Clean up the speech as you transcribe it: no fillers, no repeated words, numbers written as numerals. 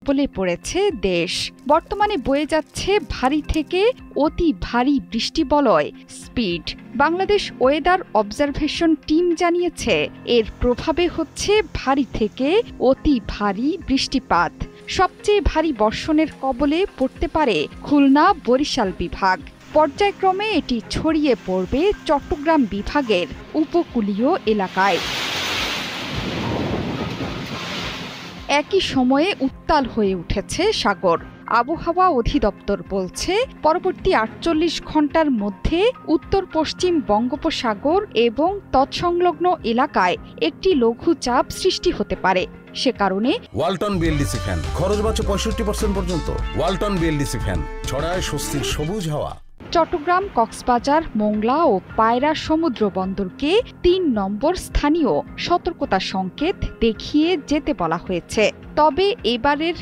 কবলে পড়েছে দেশ। বর্তমানে বয়ে যাচ্ছে ভারী থেকে অতি ভারী বৃষ্টিবলয় speed. Bangladesh weather observation team জানিয়েছে, এর প্রভাবে হচ্ছে ভারী থেকে অতি ভারী বৃষ্টিপাত। সবচেয়ে ভারী বর্ষণের কবলে পড়তে পারে খুলনা, বরিশাল বিভাগ। পর্যায়ক্রমে এটি ছড়িয়ে পড়বে চট্টগ্রাম বিভাগের উপকূলীয় এলাকায়। একই সময়ে উত্তাল হয়ে উঠেছে সাগর। আবহাওয়া অধিদপ্তর বলছে, পরবর্তী ৪৮ ঘণ্টার মধ্যে উত্তর পশ্চিম বঙ্গোপসাগর এবং তৎসংলগ্ন এলাকায় একটি লঘুচাপ সৃষ্টি হতে পারে। সে কারণে ওয়ালটন বিএলডিসি ফ্যান খরচ বাঁচে 65% পর্যন্ত। ওয়ালটন বিএলডিসি ফ্যান ছড়ায় স্বস্তির সবুজ হাওয়া। চট্টগ্রাম, কক্সবাজার, মোংলা ও পায়রা সমুদ্র বন্দরকে ৩ নম্বর স্থানীয় সতর্কতা সংকেত দেখিয়ে যেতে বলা হয়েছে। তবে এবারের